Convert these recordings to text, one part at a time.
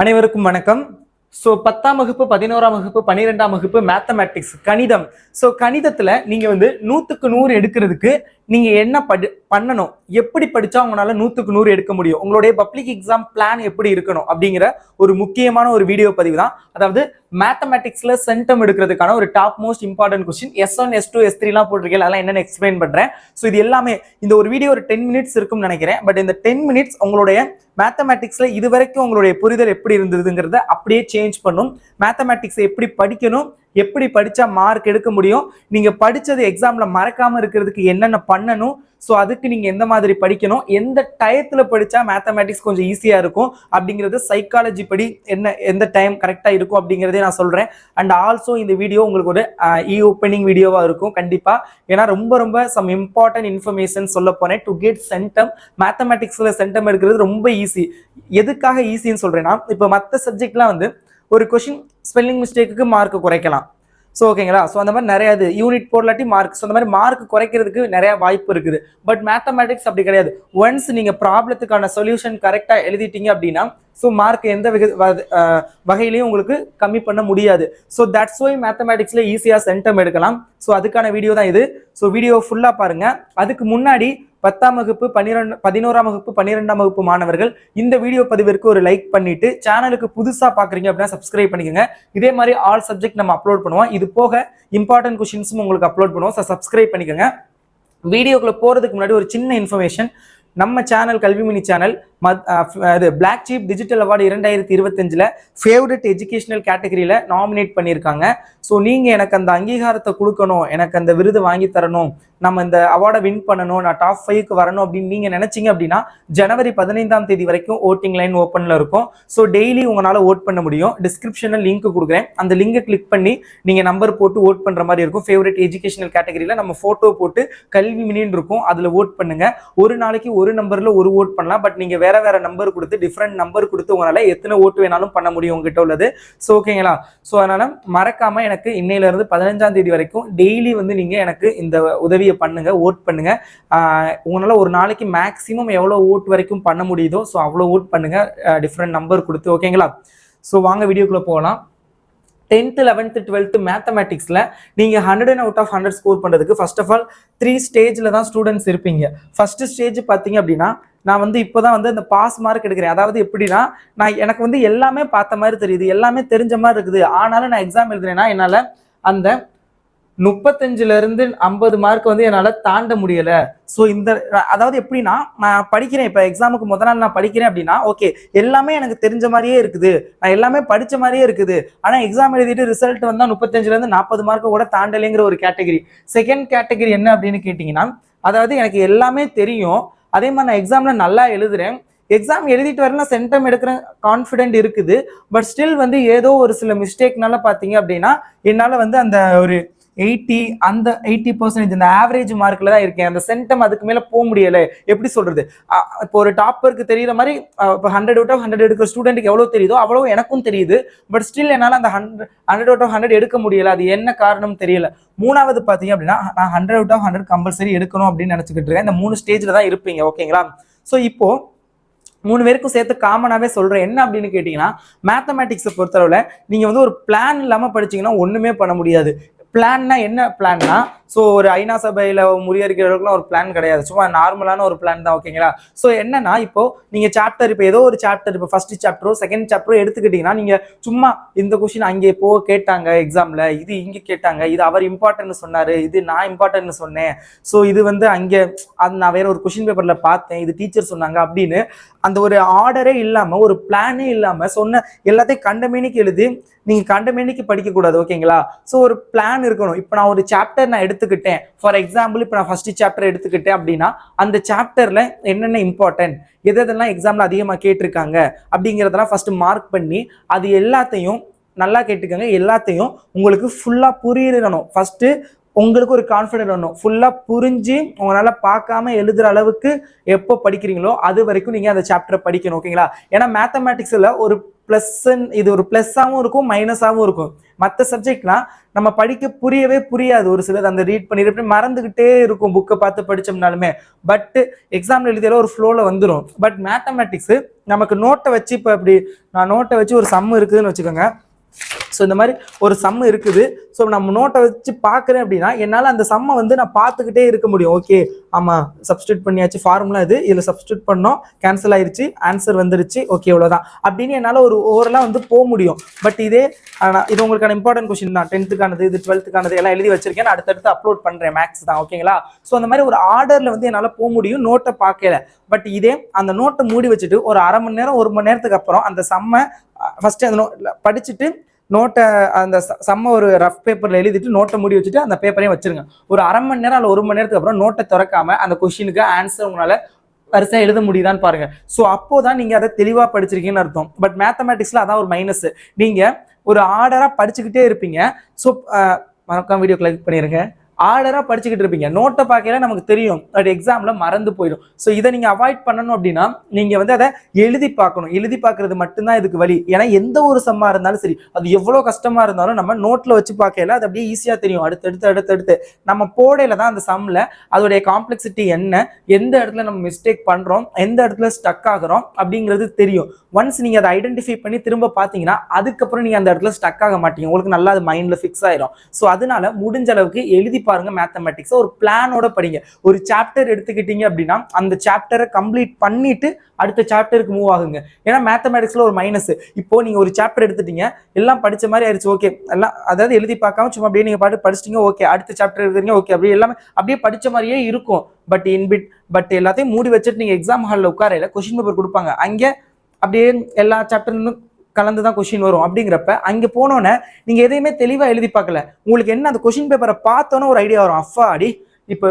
அனைவருக்கும் வணக்கம். ஸோ 10ஆம் வகுப்பு 11ஆம் வகுப்பு 12ஆம் வகுப்பு மேத்தமேட்டிக்ஸ் கணிதம். ஸோ கணிதத்துல நீங்க வந்து 100க்கு 100 எடுக்கிறதுக்கு நீங்க என்ன பண்ணணும், எப்படி படிச்சா உங்களால 100க்கு 100 எடுக்க முடியும், உங்களுடைய பப்ளிக் எக்ஸாம் பிளான் எப்படி இருக்கணும் அப்படிங்கிற ஒரு முக்கியமான ஒரு வீடியோ பதிவு தான். அதாவது மேத்தமேட்டிக்ஸ்ல சென்டம் எடுக்கிறதுக்கான ஒரு top most important question S1 S2 S3 எல்லாம் போட்டிருக்கேன், அதெல்லாம் என்னன்னு எக்ஸ்பிளைன் பண்றேன். ஸோ இது எல்லாமே இந்த ஒரு வீடியோ ஒரு 10 மினிட்ஸ் இருக்கும்னு நினைக்கிறேன். பட் இந்த 10 மினிட்ஸ் உங்களுடைய மேத்தமேட்டிக்ஸ்ல இது வரைக்கும் உங்களுடைய புரிதல் எப்படி இருந்ததுங்கிறத அப்படியே சேஞ்ச் பண்ணும். மேத்தமேட்டிக்ஸ் எப்படி படிக்கணும், எப்படி படிச்சா மார்க் எடுக்க முடியும், நீங்க படிச்சது எக்ஸாம்ல மறக்காம இருக்கிறதுக்கு என்னென்ன பண்ணணும், ஸோ அதுக்கு நீங்க எந்த மாதிரி படிக்கணும், எந்த டயத்துல படிச்சா மேத்தமேட்டிக்ஸ் கொஞ்சம் ஈஸியா இருக்கும் அப்படிங்கிறது சைக்காலஜி படி என்ன எந்த டைம் கரெக்டா இருக்கும் அப்படிங்கிறதே நான் சொல்றேன். அண்ட் ஆல்சோ இந்த வீடியோ உங்களுக்கு ஒரு ஓப்பனிங் வீடியோவா இருக்கும் கண்டிப்பா. ஏன்னா ரொம்ப சம் இம்பார்ட்டன்ட் இன்ஃபர்மேஷன் சொல்ல போறேன். டு கெட் சென்டம், மேத்தமேட்டிக்ஸ்ல சென்டம் எடுக்கிறது ரொம்ப ஈஸி. எதுக்காக ஈஸின்னு சொல்றேன்னா, இப்போ மற்ற சப்ஜெக்ட்லாம் வந்து ஒரு கொஸ்டின் ஸ்பெல்லிங் மிஸ்டேக்கு மார்க் குறைக்கலாம். ஸோ ஓகேங்களா. ஸோ அந்த மாதிரி நிறைய யூனிட் போடலாட்டி மார்க், ஸோ அந்த மாதிரி மார்க் குறைக்கிறதுக்கு நிறைய வாய்ப்பு இருக்குது. பட் மேத்தமேட்டிக்ஸ் அப்படி கிடையாது. ஒன்ஸ் நீங்க ப்ராப்ளத்துக்கான சொல்யூஷன் கரெக்டா எழுதிட்டீங்க அப்படின்னா ஸோ மார்க் எந்த வகையிலையும் உங்களுக்கு கம்மி பண்ண முடியாது. ஸோ தட்ஸ் ஒய் மேத்தமேட்டிக்ஸ்ல ஈஸியா சென்டம் எடுக்கலாம். ஸோ அதுக்கான வீடியோ தான் இது. ஸோ வீடியோ ஃபுல்லா பாருங்க. அதுக்கு முன்னாடி 10ஆம் வகுப்பு 11ஆம் வகுப்பு 12ஆம் வகுப்பு மாணவர்கள் இந்த வீடியோ பதிவிற்கு ஒரு லைக் பண்ணிட்டு, சேனலுக்கு புதுசா பாக்குறீங்க அப்படின்னா சப்ஸ்கிரைப் பண்ணிக்கோங்க. இதே மாதிரி ஆல் சப்ஜெக்ட் நம்ம அப்லோட் பண்ணுவோம். இது போக இம்பார்ட்டன்ட் கொஸ்டின்ஸும் உங்களுக்கு அப்லோட் பண்ணுவோம். சப்ஸ்கிரைப் பண்ணிக்கோங்க. வீடியோக்குள்ள போறதுக்கு முன்னாடி ஒரு சின்ன இன்ஃபர்மேஷன். நம்ம channel Kalvimani channel black sheep digital award 2025ல ஃபேவரட் எஜுகேஷனல் கேட்டகரியில நாமினேட் பண்ணியிருக்காங்க. ஸோ நீங்க எனக்கு அந்த அங்கீகாரத்தை கொடுக்கணும், எனக்கு அந்த விருது வாங்கி தரணும், நம்ம இந்த அவார்டை வின் பண்ணணும், நான் டாப் 5க்கு வரணும் அப்படின்னு நீங்க நினைச்சீங்க அப்படின்னா ஜனவரி 15ஆம் தேதி வரைக்கும் ஓட்டிங் லைன் ஓப்பன்ல இருக்கும். ஸோ டெய்லி உங்களால ஓட் பண்ண முடியும். டிஸ்கிரிப்ஷன்ல லிங்க் கொடுக்குறேன், அந்த லிங்கை கிளிக் பண்ணி நீங்க நம்பர் போட்டு ஓட் பண்ற மாதிரி இருக்கும். ஃபேவரட் எஜுகேஷனல் கேட்டகரியில நம்ம போட்டோ போட்டு கல்விமணின்னு இருக்கும், அதுல ஓட் பண்ணுங்க. ஒரு நாளைக்கு ஒரு நம்பர்ல ஒரு ஓட் பண்ணலாம். பட் நீங்க வேற நம்பர் கொடுத்து டிஃப்ரெண்ட் நம்பர் கொடுத்து உங்களால எத்தனை ஓட்டு வேணாலும் பண்ண முடியும் உங்ககிட்ட உள்ளது. ஸோ ஓகேங்களா. ஸோ அதனால மறக்காம எனக்கு இன்னையில இருந்து 15ஆம் தேதி வரைக்கும் டெய்லி வந்து நீங்க எனக்கு இந்த உதவியை பண்ணுங்க, ஓட் பண்ணுங்க. உங்களால ஒரு நாளைக்கு மேக்சிமம் எவ்வளவு ஓட் வரைக்கும் பண்ண முடியுதோ ஸோ அவ்வளோ ஓட் பண்ணுங்க, டிஃப்ரெண்ட் நம்பர் கொடுத்து. ஓகேங்களா. ஸோ வாங்க வீடியோக்குள்ள போகலாம். 10th 11th 12th மேத்தமேட்டிக்ஸ்ல நீங்க 100 out of 100 ஸ்கோர் பண்றதுக்கு ஃபர்ஸ்ட் ஆஃப் ஆல் 3 ஸ்டேஜ்ல தான் ஸ்டூடெண்ட்ஸ் இருப்பீங்க. ஃபர்ஸ்ட் ஸ்டேஜ் பாத்தீங்க அப்படின்னா, நான் வந்து இப்போதான் வந்து இந்த பாஸ் மார்க் எடுக்கிறேன். அதாவது எப்படின்னா, எனக்கு வந்து எல்லாமே பார்த்த மாதிரி தெரியுது, எல்லாமே தெரிஞ்ச மாதிரி இருக்குது, ஆனாலும் நான் எக்ஸாம் எழுதுறேன்னா என்னால அந்த 35ல இருந்து 50 மார்க் வந்து என்னால தாண்ட முடியல. ஸோ இந்த அதாவது எப்படின்னா, நான் படிக்கிறேன், இப்போ எக்ஸாமுக்கு முதல் நாள் நான் படிக்கிறேன் அப்படின்னா ஓகே எல்லாமே எனக்கு தெரிஞ்ச மாதிரியே இருக்குது, நான் எல்லாமே படிச்ச மாதிரியே இருக்குது, ஆனா எக்ஸாம் எழுதிட்டு ரிசல்ட் வந்தா 35ல இருந்து 40 மார்க் கூட தாண்டலைங்கிற ஒரு கேட்டகரி. செகண்ட் கேட்டகரி என்ன அப்படின்னு கேட்டீங்கன்னா, அதாவது எனக்கு எல்லாமே தெரியும், அதே மாதிரி நான் எக்ஸாம்ல நல்லா எழுதுறேன், எக்ஸாம் எழுதிட்டு வரலாம், சென்டம் எடுக்கிற கான்ஃபிடென்ட் இருக்குது, பட் ஸ்டில் வந்து ஏதோ ஒரு சில மிஸ்டேக்னால பாத்தீங்க அப்படின்னா என்னால வந்து அந்த ஒரு 80% இந்த ஆவரேஜ் மார்க்ல தான் இருக்கேன், அந்த சென்டம் அதுக்கு மேல போக முடியல. எப்படி சொல்றது, இப்போ ஒரு டாப்பருக்கு தெரியுற மாதிரி இப்போ 100 out of 100 எடுக்கிற ஸ்டூடெண்ட்டுக்கு எவ்வளவு தெரியுதோ அவ்வளவு எனக்கும் தெரியுது, பட் ஸ்டில் என்னால அந்த 100 out of 100 எடுக்க முடியல. அது என்ன காரணம் தெரியல. மூணாவது பாத்தீங்க அப்படின்னா, நான் 100 out of 100 கம்பல்சரி எடுக்கணும் அப்படின்னு நினைச்சுக்கிட்டு இருக்கேன். இந்த 3 ஸ்டேஜ்ல தான் இருப்பீங்க. ஓகேங்களா. ஸோ இப்போ 3 பேருக்கும் சேர்த்து காமனாவே சொல்றேன். என்ன அப்படின்னு கேட்டீங்கன்னா, மேத்தமேட்டிக்ஸை பொறுத்தளவுல நீங்க வந்து ஒரு பிளான் இல்லாம படிச்சீங்கன்னா ஒண்ணுமே பண்ண முடியாது. பிளான்னா என்ன பிளான்னா, ஸோ ஒரு ஐநா சபையில முறியடிக்கிறவர்களுக்குலாம் ஒரு பிளான் கிடையாது, சும்மா நார்மலான ஒரு பிளான் தான். ஓகேங்களா. ஸோ என்னன்னா, இப்போ நீங்க சாப்டர், இப்போ ஏதோ ஒரு சாப்டர், இப்போ ஃபர்ஸ்ட் சாப்டரோ செகண்ட் சாப்டரோ எடுத்துக்கிட்டீங்கன்னா, நீங்க சும்மா இந்த கொஸ்டின் அங்கே கேட்டாங்க எக்ஸாம்ல, இது இங்க கேட்டாங்க, இது அவர் இம்பார்ட்டன்ட் சொன்னாரு, இது நான் இம்பார்ட்டன்ட் சொன்னேன், ஸோ இது வந்து அங்கே அது நான் வேற ஒரு கொஸ்டின் பேப்பர்ல பார்த்தேன், இது டீச்சர் சொன்னாங்க அப்படின்னு அந்த ஒரு ஆர்டரே இல்லாம, ஒரு பிளானே இல்லாம சொன்ன எல்லாத்தையும் கண்டமேனிக்கு எழுதி நீங்க கண்டமேனிக்கு படிக்க கூடாது. ஓகேங்களா. ஸோ ஒரு பிளான் இருக்கணும். இப்போ நான் ஒரு சாப்டர் நான் எடுத்துக்கிட்டேன், ஃபார் எக்ஸாம்பிள் இப்போ நான் ஃபர்ஸ்ட் சாப்டர் எடுத்துக்கிட்டேன் அப்படின்னா, அந்த சாப்டர்ல என்னென்ன இம்பார்ட்டன்ட், எதெல்லாம் எக்ஸாம்ல அதிகமாக கேட்டிருக்காங்க அப்படிங்கிறதெல்லாம் ஃபர்ஸ்ட் மார்க் பண்ணி அது எல்லாத்தையும் நல்லா கேட்டுக்கோங்க, எல்லாத்தையும் உங்களுக்கு ஃபுல்லா புரியணும். ஃபர்ஸ்ட் உங்களுக்கு ஒரு கான்ஃபிடென்ட் வரணும், ஃபுல்லா புரிஞ்சு உங்களால பார்க்காம எழுதுற அளவுக்கு எப்போ படிக்கிறீங்களோ அது வரைக்கும் நீங்க அந்த சாப்டரை படிக்கணும். ஓகேங்களா. ஏன்னா மேத்தமேட்டிக்ஸ்ல ஒரு பிளஸ், இது ஒரு பிளஸ்ஸாகவும் இருக்கும் மைனஸாகவும் இருக்கும். மற்ற சப்ஜெக்ட்லாம் நம்ம படிக்க புரியாது, ஒரு சிலர் அந்த ரீட் பண்ணி மறந்துகிட்டே இருக்கும் புக்கை பார்த்து படிச்சோம்னாலுமே. பட் எக்ஸாம்ல எழுதியாலும் ஒரு ஃப்ளோல வந்துடும். பட் மேத்தமேட்டிக்ஸ் நமக்கு நோட்டை வச்சு இப்போ இப்படி நான் நோட்டை வச்சு ஒரு சம் இருக்குதுன்னு வச்சுக்கோங்க. ஸோ இந்த மாதிரி ஒரு சம் இருக்குது. ஸோ நம்ம நோட்டை வச்சு பார்க்குறேன் அப்படின்னா என்னால் அந்த சம்மை வந்து நான் பார்த்துக்கிட்டே இருக்க முடியும். ஓகே ஆமாம் சப்ஸ்டியூட் பண்ணியாச்சு, ஃபார்முலா இது, இதில் சப்ஸ்டியூட் பண்ணோம், கேன்சல் ஆயிடுச்சு, ஆன்சர் வந்துருச்சு, ஓகே இவ்வளோதான் அப்படின்னு என்னால் ஒரு ஓவரெலாம் வந்து போக முடியும். பட் இதே இது உங்களுக்கான இம்பார்ட்டன்ட் கொஸ்டின் தான், 10th இது 12th எல்லாம் எழுதி வச்சிருக்கேன், அடுத்தடுத்து அப்லோட் பண்ணுறேன், மேக்ஸ் தான் ஓகேங்களா. ஸோ அந்த மாதிரி ஒரு ஆர்டரில் வந்து என்னால் போக முடியும் நோட்டை பார்க்கல. பட் இதே அந்த நோட்டை மூடி வச்சுட்டு ஒரு அரை மணி நேரம் 1 மணி நேரத்துக்கு அப்புறம் அந்த சம்மை ஃபஸ்ட்டு அந்த படிச்சுட்டு நோட்டை அந்த சம்ம ஒரு ரஃப் பேப்பரில் எழுதிட்டு நோட்டை மூடி வச்சுட்டு அந்த பேப்பரையும் வச்சிருங்க. ஒரு அரை மணி நேரம் அல்ல 1 மணி நேரத்துக்கு அப்புறம் நோட்டை திறக்காம அந்த கொஸ்டினுக்கு ஆன்சர் உங்களால் வரிசையா எழுத முடியுதான்னு பாருங்க. ஸோ அப்போதான் நீங்க அதை தெளிவா படிச்சிருக்கீங்கன்னு அர்த்தம். பட் மேத்தமேட்டிக்ஸ்ல அதான் ஒரு மைனஸ். நீங்க ஒரு ஆர்டரா படிச்சுக்கிட்டே இருப்பீங்க. ஸோ மறக்காம வீடியோ கிளிக் பண்ணிருங்க. ஆர்டரா படிச்சுக்கிட்டு இருப்பீங்க, நோட்டை பார்க்கல நமக்கு தெரியும், பட் எக்ஸாம்ல மறந்து போயிடும். ஸோ இதை நீங்க அவாய்ட் பண்ணணும் அப்படின்னா நீங்க வந்து அதை எழுதி பார்க்கணும். எழுதி பார்க்கறது மட்டும்தான் இதுக்கு வழி. ஏன்னா எந்த ஒரு சம்மா இருந்தாலும் சரி, அது எவ்வளவு கஷ்டமா இருந்தாலும் நம்ம நோட்ல வச்சு பார்க்கல அது அப்படியே ஈஸியா தெரியும். அடுத்தடுத்து நம்ம போடையில தான் அந்த சம்ல அதோடைய காம்ப்ளெக்சிட்டி என்ன, எந்த இடத்துல நம்ம மிஸ்டேக் பண்றோம், எந்த இடத்துல ஸ்டக் ஆகுறோம் அப்படிங்கிறது தெரியும். ஒன்ஸ் நீங்க அதை ஐடென்டிஃபை பண்ணி திரும்ப பார்த்தீங்கன்னா அதுக்கப்புறம் நீங்க அந்த இடத்துல ஸ்டக் ஆக மாட்டீங்க, உங்களுக்கு நல்லா அது மைண்ட்ல ஃபிக்ஸ் ஆயிடும். ஸோ அதனால முடிஞ்ச அளவுக்கு எழுதி பாருங்க. மேத்தமேட்டிக்ஸ் ஒரு பிளானோட படிங்க. ஒரு சாப்டர் எடுத்துக்கிட்டீங்க அப்படின்னா அந்த சாப்டரை கம்ப்ளீட் பண்ணிட்டு அடுத்த சாப்டருக்கு மூவ் ஆகுங்க. ஏன்னா மேத்தமேட்டிக்ஸ்ல ஒரு மைனஸ், இப்போ நீங்க ஒரு சாப்டர் எடுத்துட்டீங்க, எல்லாம் படிச்ச மாதிரி ஆயிடுச்சு, ஓகே எல்லாம் அதாவது எழுதி பார்க்காம சும்மா அப்படியே நீங்க பாட்டு படிச்சிட்டீங்க, ஓகே அடுத்த சாப்டர் எடுத்துறீங்க, ஓகே அப்படியே எல்லாமே அப்படியே படிச்ச மாதிரியே இருக்கும். பட் எல்லாத்தையும் மூடி வச்சுட்டு நீங்க எக்ஸாம் ஹாலில் உட்காரையில கொஸ்டின் பேப்பர் கொடுப்பாங்க, அங்கே அப்படியே எல்லா சாப்டர்லும் கலந்துதான் கொஸ்டின் வரும். அப்படிங்கிறப்ப அங்க போனோன்னே நீங்க எதையுமே தெளிவா எழுதி பார்க்கல, உங்களுக்கு என்ன அந்த கொஸ்டின் பேப்பரை பார்த்தோன்னே ஒரு ஐடியா வரும், அப்பா அடி இப்போ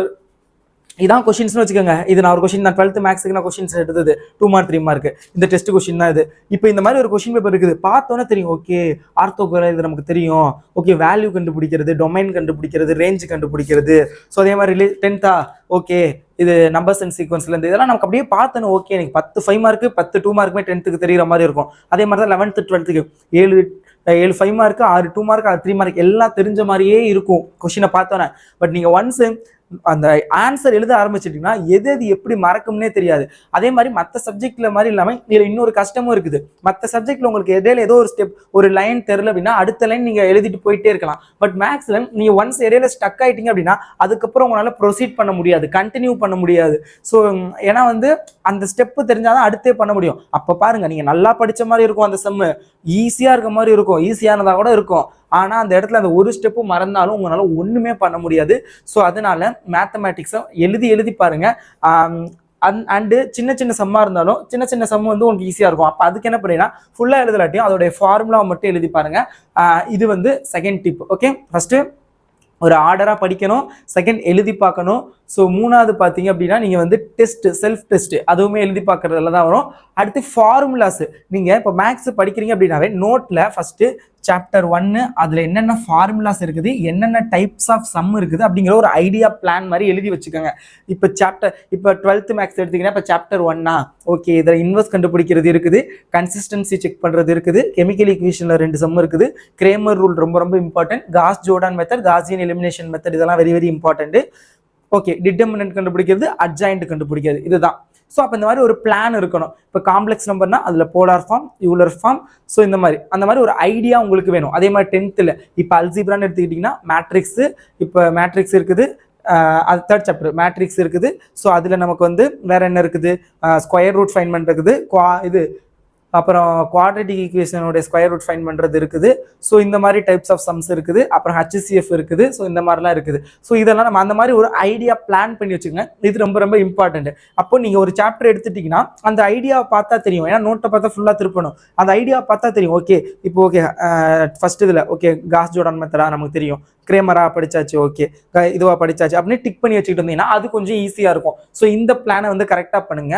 இதான் கொஸ்டின்ஸ்னு வச்சுக்கோங்க. இது நான் ஒரு கொஸ்டின் தான் 12th மேக்ஸுக்கு நான் கொஸ்டின்ஸ் எடுத்தது 2 மார்க் 3 மார்க் இந்த டெஸ்ட் கொஸ்டின் தான் இது. இப்போ இந்த மாதிரி ஒரு கொஸ்டின் பேப்பர் இருக்குது, பார்த்தோன்னே தெரியும் ஓகே ஆர்த்தோகோரல் இது நமக்கு தெரியும், ஓகே வேல்யூ கண்டுபிடிக்கிறது, டொமைன் கண்டுபிடிக்கிறது, ரேஞ்ச் கண்டுபிடிக்கிறது. ஸோ அதே மாதிரி 10th ஓகே இது நம்பர்ஸ் அண்ட் சீக்வன்ஸ்ல இருந்து இதெல்லாம் நமக்கு அப்படியே பார்த்தோன்னு ஓகே எனக்கு 10 5 மார்க்கு 10 2 மார்க்குமே 10th தெரியுற மாதிரி இருக்கும். அதே மாதிரி தான் 11th 12th 7 5 mark 6 2 mark 6 3 mark எல்லாம் தெரிஞ்ச மாதிரியே இருக்கும் கொஸ்டினை பார்த்தோன்னே. பட் நீங்க ஒன்ஸ் அந்த ஆன்சர் எழுத ஆரம்பிச்சிட்டீங்கன்னா எது எப்படி மறக்கும்னே தெரியாது. அதே மாதிரி மற்ற சப்ஜெக்ட்ல மாதிரி இல்லாமல் இதுல இன்னொரு கஷ்டமும் இருக்குது. மற்ற சப்ஜெக்ட்ல உங்களுக்கு இடையில ஏதோ ஒரு ஸ்டெப் ஒரு லைன் தெரியல அப்படின்னா அடுத்த லைன் நீங்க எழுதிட்டு போயிட்டே இருக்கலாம். பட் மேக்ஸ்ல நீங்க ஒன்ஸ் இடையில ஸ்டக் ஆயிட்டீங்க அப்படின்னா அதுக்கப்புறம் உங்களால ப்ரொசீட் பண்ண முடியாது, கண்டினியூ பண்ண முடியாது. ஸோ ஏன்னா வந்து அந்த ஸ்டெப் தெரிஞ்சாதான் அடுத்தே பண்ண முடியும். அப்ப பாருங்க நீங்க நல்லா படிச்ச மாதிரி இருக்கும், அந்த செம்மு ஈஸியா இருக்க மாதிரி இருக்கும், ஈஸியானதா கூட இருக்கும். ஆனா அந்த இடத்துல அந்த ஒரு ஸ்டெப்பு மறந்தாலும் உங்களால ஒண்ணுமே பண்ண முடியாது. ஸோ அதனால மேத்தமேட்டிக்ஸை எழுதி பாருங்க. அண்டு சின்ன சம்மா இருந்தாலும் சின்ன சம் வந்து உங்களுக்கு ஈஸியா இருக்கும். அப்ப அதுக்கு என்ன பண்ணீங்கன்னா ஃபுல்லா எழுதலாட்டியும் அதோடைய ஃபார்முலாவை மட்டும் எழுதி பாருங்க. இது வந்து செகண்ட் டிப். ஓகே ஃபர்ஸ்ட் ஒரு ஆர்டரா படிக்கணும், செகண்ட் எழுதி பார்க்கணும். ஸோ 3வது பார்த்தீங்க அப்படின்னா நீங்கள் வந்து டெஸ்ட் செல்ஃப் டெஸ்ட் அதுவுமே எழுதி பார்க்கறதுல தான் வரும். அடுத்து ஃபார்முலாஸ். நீங்கள் இப்போ மேக்ஸ் படிக்கிறீங்க அப்படின்னாவே நோட்டில் ஃபஸ்ட்டு சாப்டர் 1 அதில் என்னென்ன ஃபார்முலாஸ் இருக்குது, என்னென்ன டைப்ஸ் ஆஃப் சம் இருக்குது அப்படிங்கிற ஒரு ஐடியா பிளான் மாதிரி எழுதி வச்சுக்கோங்க. இப்போ 12th மேக்ஸ் எடுத்தீங்கன்னா இப்போ சாப்டர் 1 ஓகே இதில் இன்வெர்ஸ் கண்டுபிடிக்கிறது இருக்குது, கன்சிஸ்டன்சி செக் பண்ணுறது இருக்குது, கெமிக்கல் ஈக்குவேஷனில் 2 சம் இருக்குது, கிரேமர் ரூல் ரொம்ப important, cos Jordan method, Gaussian elimination method இதெல்லாம் வெரி இம்பார்ட்டன்ட். ஓகே டிட்டர்மினன்ட் கண்டுபிடிக்கிறது, அட்ஜாயிண்ட் கண்டுபிடிக்கிறது, இதுதான். ஸோ அப்போ இந்த மாதிரி ஒரு பிளான் இருக்கணும். இப்போ காம்ப்ளெக்ஸ் நம்பர்னா அதில் polar form, Euler form, so இந்த மாதிரி அந்த மாதிரி ஒரு ஐடியா உங்களுக்கு வேணும். அதே மாதிரி 10th இப்போ அல்ஜிப்ரான்னு எடுத்துக்கிட்டிங்கன்னா மேட்ரிக்ஸு, இப்போ மேட்ரிக்ஸ் இருக்குது, அது 3rd சாப்டர் மேட்ரிக்ஸ் இருக்குது. ஸோ அதில் நமக்கு வந்து வேற என்ன இருக்குது, ஸ்கொயர் ரூட் ஃபைண்ட் பண்ணுறது, இது அப்புறம் குவாட்ரேட்டிக் ஈக்குவேஷனோட ஸ்கொயர் ரூட் ஃபைண்ட் பண்ணுறது இருக்குது. ஸோ இந்த மாதிரி டைப்ஸ் ஆஃப் சம்ஸ் இருக்குது. அப்புறம் HCF இருக்குது. ஸோ இந்த மாதிரிலாம் இருக்குது. ஸோ இதெல்லாம் நம்ம அந்த மாதிரி ஒரு ஐடியா பிளான் பண்ணி வச்சுக்கோங்க. இது ரொம்ப இம்பார்ட்டன்ட். அப்போ நீங்கள் ஒரு சாப்டர் எடுத்துட்டீங்கன்னா அந்த ஐடியாவை பார்த்தா தெரியும். ஏன்னா நோட்டை பார்த்தா ஃபுல்லாக திருப்பணும், அந்த ஐடியா பார்த்தா தெரியும். ஓகே இப்போ ஓகே ஃபர்ஸ்ட் இதில் ஓகே காஸ் ஜோர்டான் மெத்தடா நமக்கு தெரியும், கிரேமரா படிச்சாச்சு, ஓகே இதுவா படிச்சாச்சு அப்படின்னு டிக் பண்ணி வச்சுக்கிட்டு இருந்தீங்கன்னா அது கொஞ்சம் ஈஸியாக இருக்கும். ஸோ இந்த பிளானை வந்து கரெக்டாக பண்ணுங்க.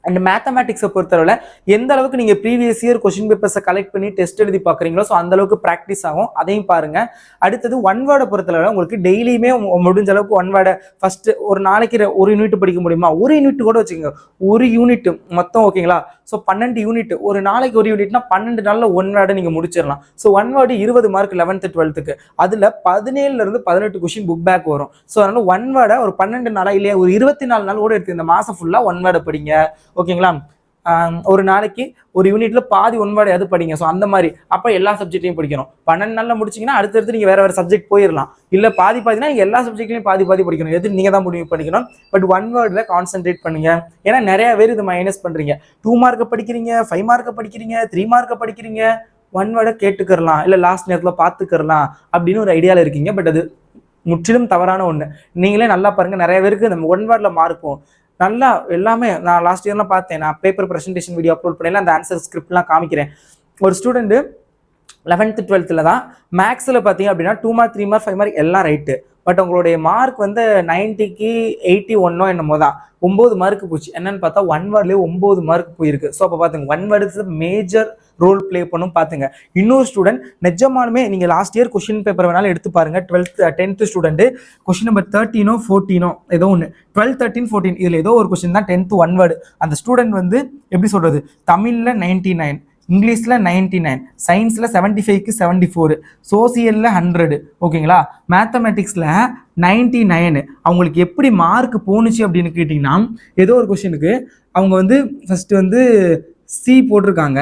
அண்ட் மேத்தமேட்டிக்ஸை பொறுத்தளவில் எந்த அளவுக்கு நீங்கள் ப்ரீவியஸ் இயர் கொஸ்டின் பேப்பர்ஸை கலெக்ட் பண்ணி டெஸ்ட் எழுதி பார்க்குறீங்களோ ஸோ அந்த அளவுக்கு ப்ராக்டிஸ் ஆகும், அதையும் பாருங்க. அடுத்தது ஒன் வேர்டை பொறுத்தளவில் உங்களுக்கு டெய்லியுமே முடிஞ்ச அளவுக்கு ஒன் வேர்டை ஃபர்ஸ்ட் ஒரு நாளைக்கு ஒரு யூனிட் படிக்க முடியுமா, ஒரு யூனிட் கூட வச்சுக்கோங்க, ஒரு யூனிட் மொத்தம் ஓகேங்களா. ஸோ 12 யூனிட், ஒரு நாளைக்கு ஒரு யூனிட்னா 12 நாளில் ஒன் வேர்டை நீங்கள் முடிச்சிடலாம். So one word 20 mark 11th 12th அதில் 17 18 கொஸ்டின் புக் பேக் வரும். ஸோ அதனால ஒன் வேர்டை ஒரு 12 நாளா இல்லையா ஒரு 24 நாள் கூட எடுத்து இந்த மாதம் ஃபுல்லாக ஒன் வேர்டை படிங்க ஓகேங்களா. ஒரு நாளைக்கு ஒரு யூனிட்ல பாதி ஒன் வேர்டையாவது படிங்க. ஸோ அந்த மாதிரி அப்போ எல்லா சப்ஜெக்ட்லையும் படிக்கணும். 12 நாளில் முடிச்சிங்கன்னா அடுத்தடுத்து நீங்கள் வேற சப்ஜெக்ட் போயிடலாம். இல்லை பாதினா எல்லா சப்ஜெக்ட்லையும் பாதி படிக்கணும். எது நீங்கள் தான் முடிவு பண்ணிக்கணும். பட் ஒன் வேர்டில் கான்சென்ட்ரேட் பண்ணுங்க. ஏன்னா நிறைய பேர் இது மைனஸ் பண்ணுறீங்க. 2 மார்க்கை படிக்கிறீங்க, 5 மார்க்கை படிக்கிறீங்க, 3 மார்க்கை படிக்கிறீங்க, ஒன் வேர்டை கேட்டுக்கிறலாம், இல்லை லாஸ்ட் நேரத்தில் பார்த்துக்கிறலாம் அப்படின்னு ஒரு ஐடியாவில் இருக்கீங்க. பட் அது முற்றிலும் தவறான ஒன்று. நீங்களே நல்லா பாருங்கள், நிறைய பேருக்கு இந்த ஒன் வேர்டில் மார்க்கும் நல்லா எல்லாமே. நான் லாஸ்ட் இயர்லாம் பார்த்தேன், நான் பேப்பர் ப்ரெசன்டேஷன் வீடியோ அப்லோட் பண்ணல, அந்த ஆன்சர் ஸ்கிரிப்ட்லாம் காமிக்கிறேன். ஒரு ஸ்டூடெண்ட்டு 11th 12th தான் மேக்ஸில் பார்த்தீங்க அப்படின்னா 2 மார்க் 3 மார்க் 5 மார்க் எல்லாம் ரைட்டு. பட் உங்களுடைய மார்க் வந்து 90க்கு 81 என்னமோ தான், 9 மார்க்கு போச்சு. என்னன்னு பார்த்தா ஒன் வேர்ட்லேயே 9 மார்க் போயிருக்கு. ஸோ அப்போ பார்த்துங்க, one word major role play பண்ணும் பார்த்துங்க. இன்னொரு ஸ்டூடெண்ட் நிஜமாலுமே நீங்கள் லாஸ்ட் இயர் கொஸ்டின் பேப்பர் வேணாலும் எடுத்து பாருங்க. 10th ஸ்டூடெண்ட் கொஸ்டின் நம்பர் 13 14 ஏதோ ஒன்று, 12 13 14 இதில் ஏதோ ஒரு கொஸ்டின் தான் 10th ஒன் வேர்டு. அந்த ஸ்டூடெண்ட் வந்து எப்படி சொல்றது, தமிழில் 99, இங்கிலீஷில் 99, சயின்ஸில் 75க்கு 74, சோசியலில் 100, ஓகேங்களா, மேத்தமெட்டிக்ஸில் 99. அவங்களுக்கு எப்படி மார்க் போணுச்சு அப்படின்னு கேட்டிங்கன்னா, ஏதோ ஒரு கொஸ்டினுக்கு அவங்க வந்து ஃபஸ்ட்டு வந்து சி போட்டிருக்காங்க.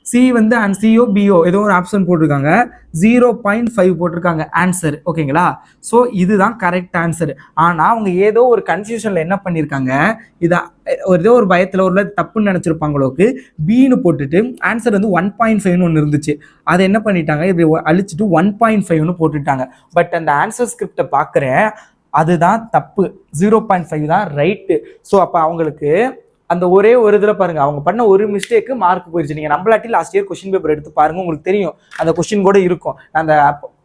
சி வந்து அண்ட் சிஓ பிஓ ஏதோ ஒரு ஆப்ஷன் போட்டிருக்காங்க. 0.5 போட்டிருக்காங்க ஆன்சர், ஓகேங்களா. ஸோ இதுதான் கரெக்ட் ஆன்சர். ஆனால் அவங்க ஏதோ ஒரு கன்ஃபியூஷனில் என்ன பண்ணியிருக்காங்க, இதை ஏதோ ஒரு பயத்தில் ஒரு தப்புன்னு நினச்சிருப்பாங்களுக்கு பின்னு போட்டுட்டு ஆன்சர் வந்து 1.5ன்னு ஒன்று இருந்துச்சு. அதை என்ன பண்ணிட்டாங்க, இது அழிச்சிட்டு 1.5ன்னு போட்டுட்டாங்க. பட் அந்த ஆன்சர் ஸ்கிரிப்டை பார்க்குறேன், அதுதான் தப்பு. 0.5 தான் ரைட்டு. ஸோ அப்போ அவங்களுக்கு அந்த ஒரே ஒரு இதில் பாருங்க, அவங்க பண்ண ஒரு மிஸ்டேக்கு மார்க் போயிடுச்சு. நீங்கள் நம்மளாட்டி லாஸ்ட் இயர் கொஸ்டின் பேப்பர் எடுத்து பாருங்க, உங்களுக்கு தெரியும். அந்த கொஸ்டின் கூட இருக்கும். அந்த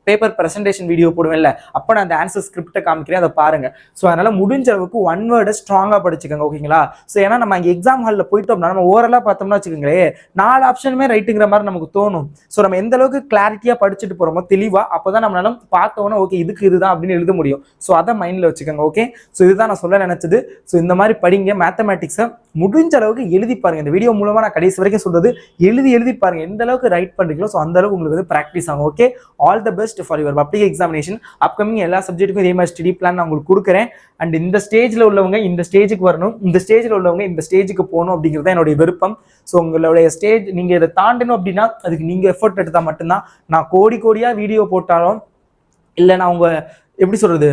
பேப்பர் ப்ரெசன்டேஷன் வீடியோ போடுவேன்ல, அப்போ நான் அந்த ஆன்சர் ஸ்கிரிப்டை காமிக்கிறேன், அதை பாருங்க. ஸோ அதனால முடிஞ்ச அளவுக்கு ஒன் வேர்டை ஸ்ட்ராங்காக படிச்சுக்கோங்க, ஓகேங்களா. ஸோ ஏன்னா நம்ம அங்கே எக்ஸாம் ஹாலில் போயிட்டோம்னா நம்ம ஓரலாக பார்த்தோம்னா வச்சுக்கோங்களேன், 4 ஆப்ஷனுமே ரைட்டுங்கிற மாதிரி நமக்கு தோணும். ஸோ நம்ம எந்த அளவுக்கு கிளாரிட்டியாக படிச்சுட்டு போகிறோமோ தெளிவாக, அப்போ தான் நம்மளால பார்த்தோன்னா ஓகே இதுக்கு இதுதான் அப்படின்னு எழுத முடியும். ஸோ அதை மைண்டில் வச்சுக்கோங்க, ஓகே. ஸோ இதுதான் நான் சொல்ல நினைச்சது. ஸோ இந்த மாதிரி படிங்க. மேத்தமேட்டிக்ஸை முடிஞ்ச அளவுக்கு எழுதி பாருங்க. இந்த வீடியோ மூலமா நான் கடைசி வரைக்கும் சொல்றது, எழுதி பாருங்க. எந்த அளவுக்கு ரைட் பண்றீங்களோ ஸோ அந்த அளவுக்கு உங்களுக்கு வந்து ப்ராக்டிஸ் ஆகும், okay. All the best for your public examination. Upcoming எல்லா சப்ஜெக்ட்டுக்கும் இதே மாதிரி ஸ்டடி பிளான் நான் உங்களுக்கு கொடுக்குறேன். அண்ட் இந்த ஸ்டேஜில் உள்ளவங்க இந்த ஸ்டேஜுக்கு வரணும், இந்த ஸ்டேஜில் உள்ளவங்க இந்த ஸ்டேஜுக்கு போகணும் அப்படிங்கிறது என்னுடைய விருப்பம். ஸோ உங்களுடைய ஸ்டேஜ் நீங்கள் இதை தாண்டணும் அப்படின்னா அதுக்கு நீங்கள் எஃபர்ட் எடுத்தால் மட்டும்தான். நான் கோடியாக வீடியோ போட்டாலும் இல்லை, நான் உங்க எப்படி சொல்றது,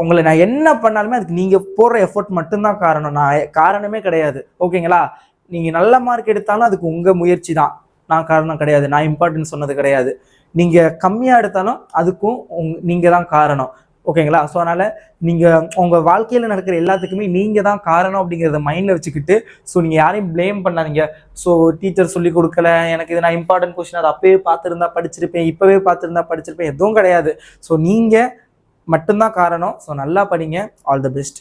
உங்களை நான் என்ன பண்ணாலுமே அதுக்கு நீங்க போடுற எஃபர்ட் மட்டும்தான் காரணம், நான் காரணமே கிடையாது, ஓகேங்களா. நீங்க நல்ல மார்க் எடுத்தாலும் அதுக்கு உங்க முயற்சி தான், நான் காரணம் கிடையாது. நான் இம்பார்ட்டன்ஸ் சொன்னது கிடையாது. நீங்க கம்மியா எடுத்தாலும் அதுக்கும் நீங்க தான் காரணம், ஓகேங்களா. ஸோ அதனால நீங்க உங்க வாழ்க்கையில நடக்கிற எல்லாத்துக்குமே நீங்க தான் காரணம் அப்படிங்கிறத மைண்ட்ல வச்சுக்கிட்டு, ஸோ நீங்க யாரையும் பிளேம் பண்ணாதீங்க. ஸோ டீச்சர் சொல்லி கொடுக்கல, எனக்கு இது நான் இம்பார்ட்டன்ட் கொஸ்டின் அதை அப்பவே பார்த்துருந்தா படிச்சிருப்பேன், இப்பவே பார்த்துருந்தா படிச்சிருப்பேன், எதுவும் கிடையாது. ஸோ நீங்க மட்டும்தான் காரணம். ஸோ நல்லா படிங்க. All the best.